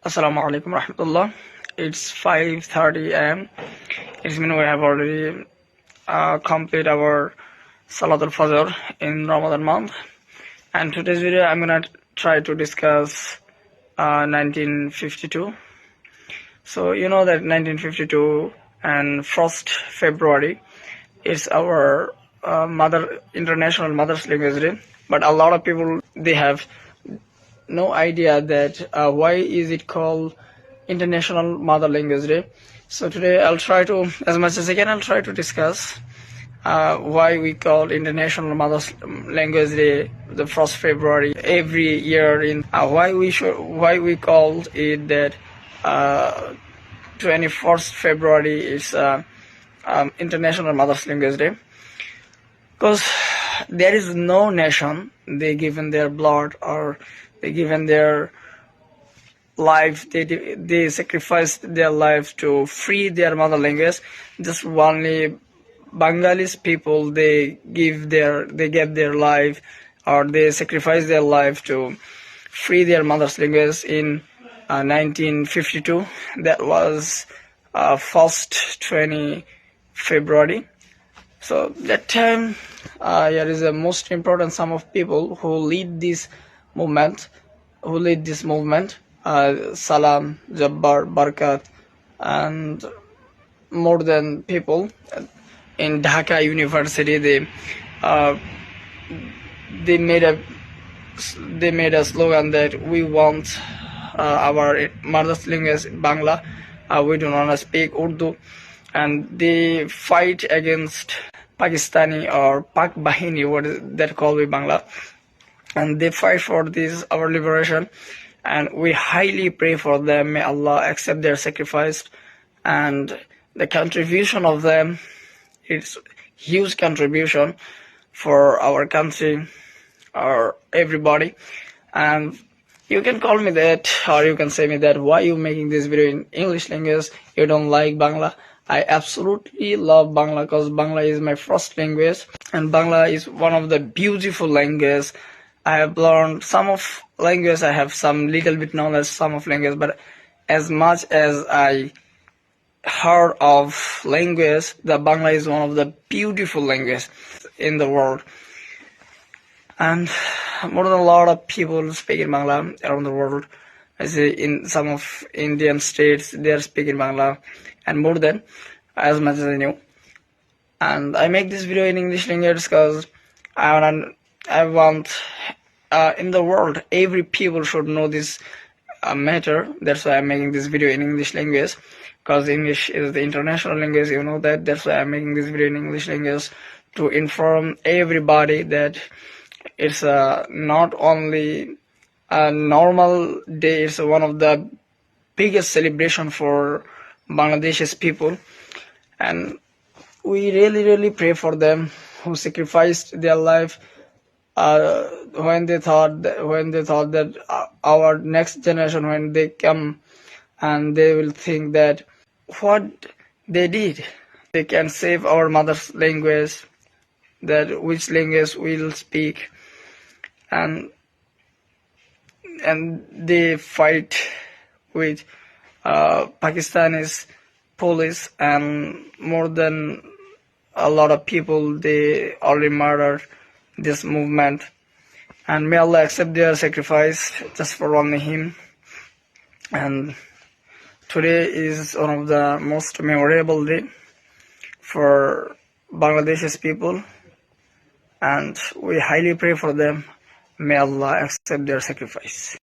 Assalamu alaikum rahmatullah. It's 5:30 a.m. It's mean we have already completed our Salatul Fajr in Ramadan month. And today's video I'm gonna try to discuss 1952. So you know that 1952 and 1st February is our International Mother's Language Day. But a lot of people they have no idea that why is it called International Mother Language Day. So today I'll try to, as much as I can, I'll try to discuss why we call International Mother Language Day the 1st February every year, in why we called it that 21st February is International Mother's Language Day. Because there is no nation they given their blood or they given their life, they sacrificed their life to free their mother language. Just only Bengalis people they gave their life or they sacrificed their life to free their mother's language in 1952. That was 1st 20 February. So that time here is the most important some of people who lead this movement, Salam, Jabbar, Barkat, and more than people in Dhaka University. They made a slogan that we want our mother's language Bangla. We do not speak Urdu, and they fight against Pakistani or Pak Bahini, what is that called with Bangla, and they fight for this our liberation. And we highly pray for them. May Allah accept their sacrifice and the contribution of them. It's huge contribution for our country or everybody. And you can call me that or you can say me that why you making this video in English language, you don't like Bangla. I absolutely love Bangla because Bangla is my first language and Bangla is one of the beautiful languages. I have learned some of language, I have some little bit knowledge, some of language, but as much as I heard of language, the Bangla is one of the beautiful languages in the world. And more than a lot of people speak in Bangla around the world. I say in some of Indian states, they are speaking Bangla, and more than as much as I knew. And I make this video in English language because I want in the world every people should know this matter. That's why I'm making this video in English language, because English is the international language, you know that. That's why I'm making this video in English language to inform everybody that it's not only a normal day, it's one of the biggest celebration for Bangladesh's people. And we really pray for them who sacrificed their life when they thought that our next generation, when they come and they will think that what they did, they can save our mother's language, that which language we'll speak, and they fight with Pakistanis police, and more than a lot of people they already murdered this movement. And may Allah accept their sacrifice just for only Him. And today is one of the most memorable day for Bangladesh's people, and we highly pray for them. May Allah accept their sacrifice.